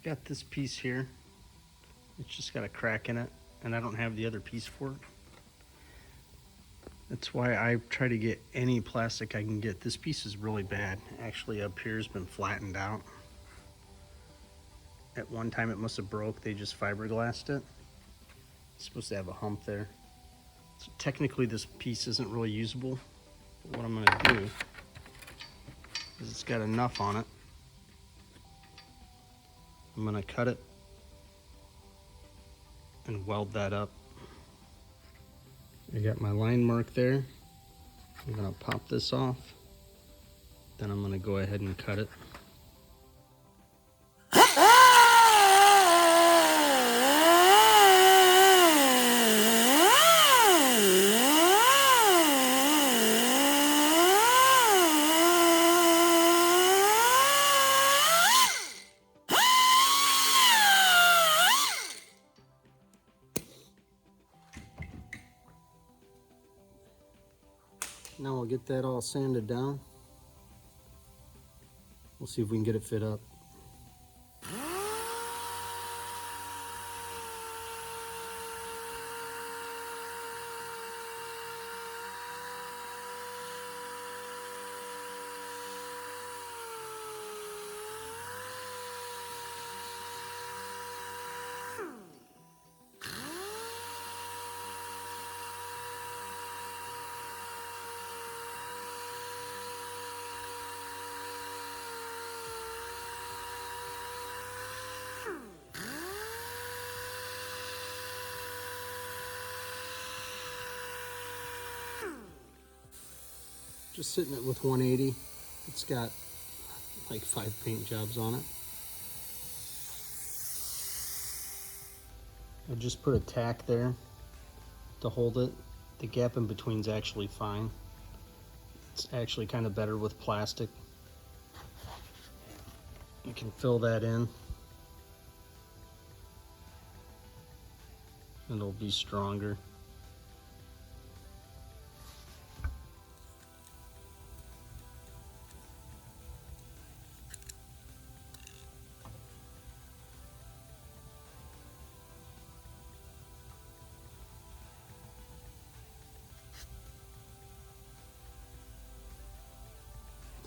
got this piece here. It's just got a crack in it, and I don't have the other piece for it. That's why I try to get any plastic I can get. This piece is really bad. Actually, up here has been flattened out. At one time it must have broke. They just fiberglassed it. It's supposed to have a hump there. So technically this piece isn't really usable. But what I'm gonna do is it's got enough on it. I'm gonna cut it and weld that up. I got my line mark there. I'm gonna pop this off. Then I'm gonna go ahead and cut it. Now we'll get that all sanded down. We'll see if we can get it fit up. Just sitting it with 180. It's got like 5 paint jobs on it. I just put a tack there to hold it. The gap in between is actually fine. It's actually kind of better with plastic. You can fill that in. And it'll be stronger.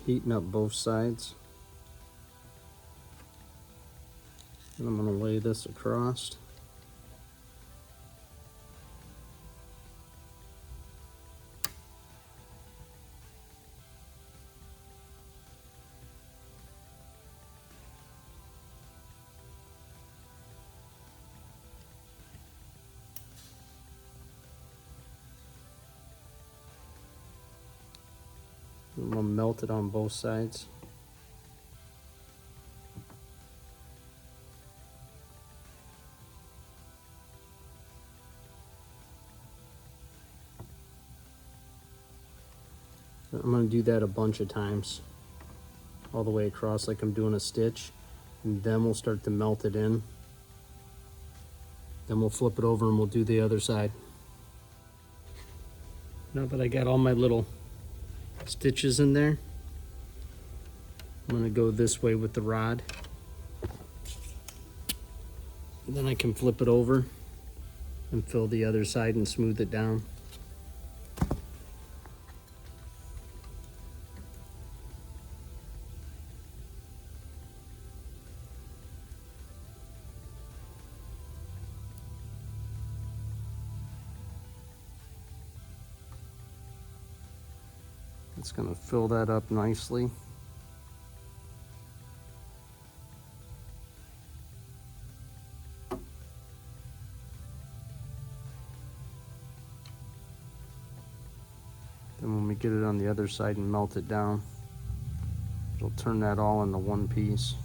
Heating up both sides. And I'm going to lay this across. I'm going to melt it on both sides. I'm going to do that a bunch of times, all the way across like I'm doing a stitch, and then we'll start to melt it in. Then we'll flip it over and we'll do the other side. Now that I got all my little stitches in there, I'm going to go this way with the rod. And then I can flip it over and fill the other side and smooth it down. It's going to fill that up nicely. Then when we get it on the other side and melt it down, it'll turn that all into one piece.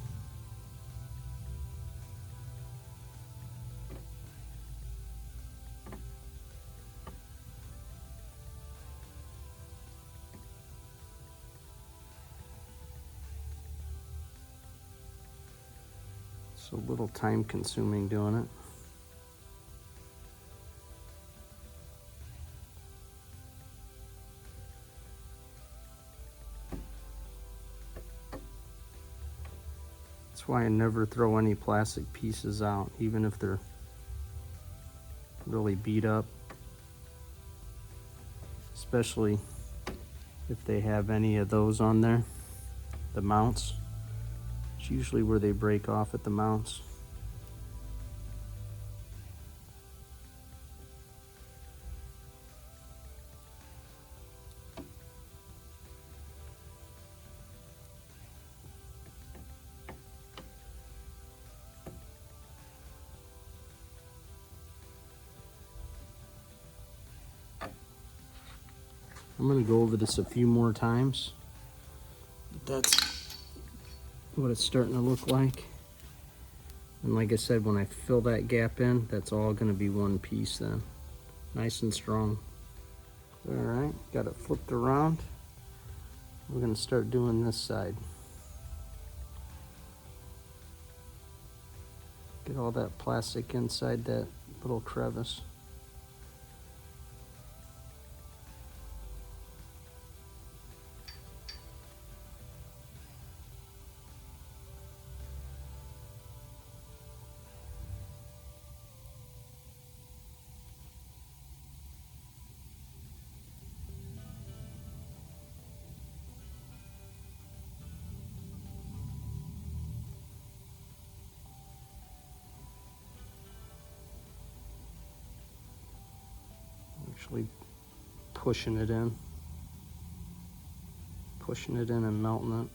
It's a little time consuming doing it. That's why I never throw any plastic pieces out, even if they're really beat up. Especially if they have any of those on there, the mounts. It's usually where they break off at the mounts. I'm going to go over this a few more times. But that's what it's starting to look like. And like I said, when I fill that gap in, that's all going to be one piece then. Nice and strong. All right, got it flipped around. We're going to start doing this side. Get all that plastic inside that little crevice. Actually pushing it in and melting it.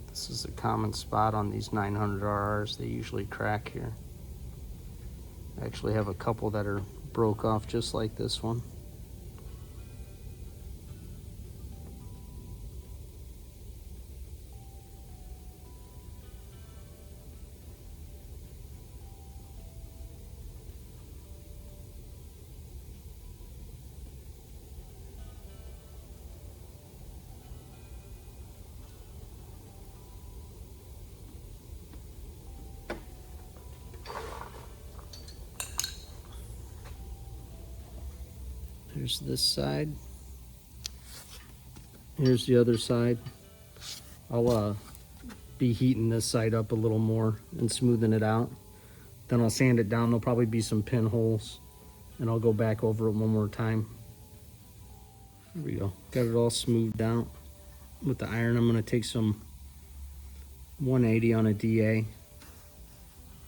This is a common spot on these 900RRs. They usually crack here. I actually have a couple that are broke off just like this one. Here's this side. Here's the other side. I'll be heating this side up a little more and smoothing it out. Then I'll sand it down. There'll probably be some pinholes, and I'll go back over it one more time. There we go. Got it all smoothed out. With the iron, I'm going to take some 180 on a DA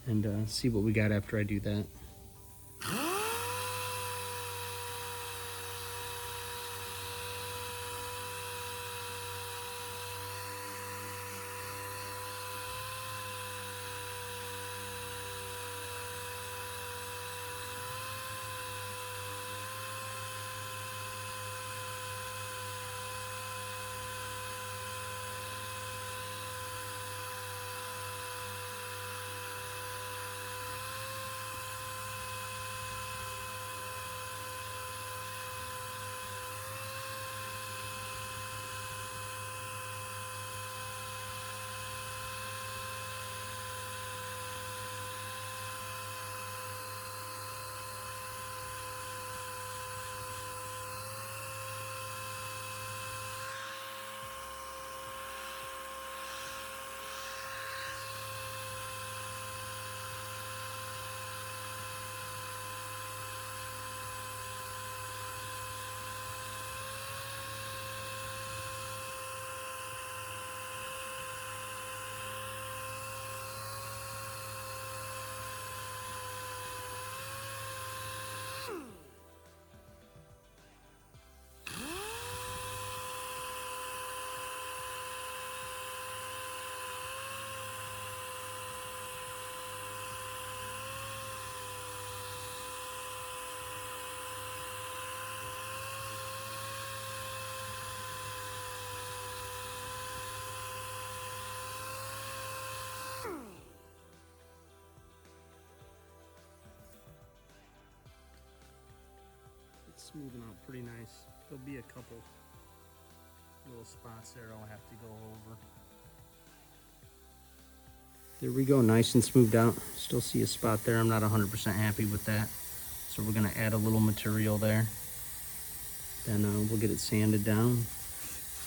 and see what we got after I do that. smoothing out pretty nice. There'll be a couple little spots there I'll have to go over. There we go, nice and smoothed out. Still see a spot there. I'm not 100% happy with that. So we're gonna add a little material there. Then we'll get it sanded down,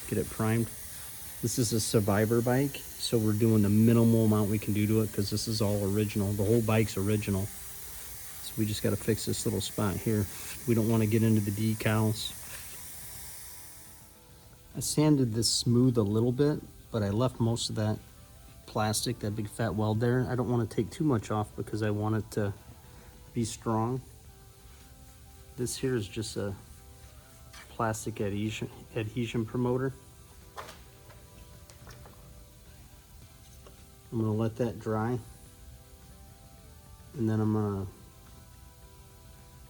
get it primed. This is a Survivor bike, so we're doing the minimal amount we can do to it because this is all original. The whole bike's original. So we just gotta fix this little spot here. We don't wanna get into the decals. I sanded this smooth a little bit, but I left most of that plastic, that big fat weld there. I don't wanna take too much off because I want it to be strong. This here is just a plastic adhesion promoter. I'm gonna let that dry, and then I'm gonna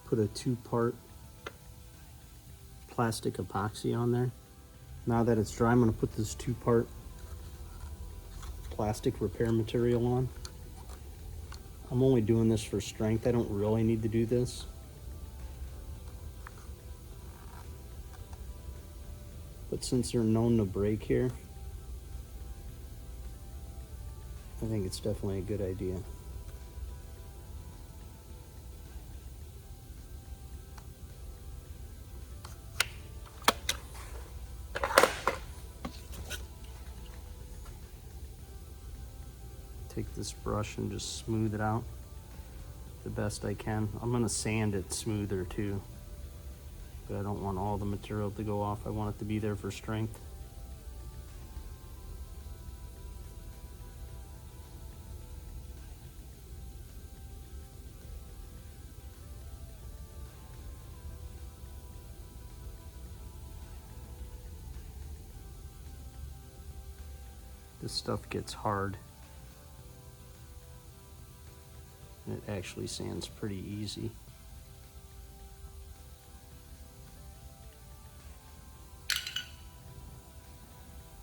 put a 2-part plastic epoxy on there. Now that it's dry, I'm gonna put this 2-part plastic repair material on. I'm only doing this for strength. I don't really need to do this. But since they're known to break here, I think it's definitely a good idea. Take this brush and just smooth it out the best I can. I'm gonna sand it smoother too, but I don't want all the material to go off. I want it to be there for strength. This stuff gets hard. And it actually sands pretty easy.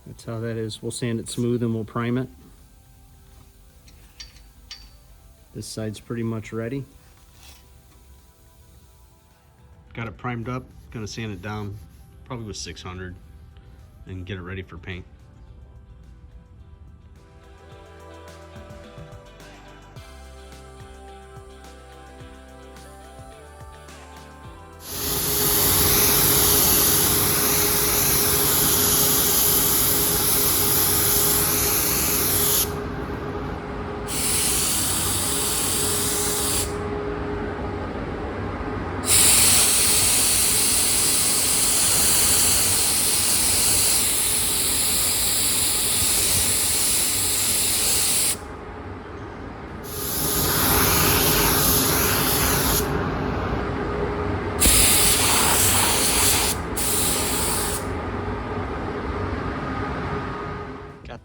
That's how that is. We'll sand it smooth and we'll prime it. This side's pretty much ready. Got it primed up. Gonna sand it down, probably with 600, and get it ready for paint.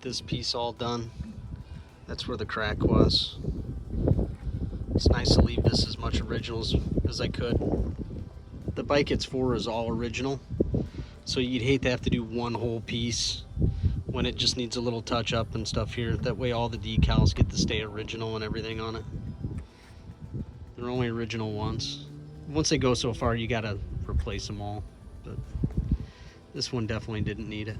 This piece all done. That's where the crack was. It's nice to leave this as much original as I could. The bike it's for is all original, so you'd hate to have to do one whole piece when it just needs a little touch up and stuff here. That way all the decals get to stay original and everything on it. They're only original once. Once they go so far, you gotta replace them all, but this one definitely didn't need it.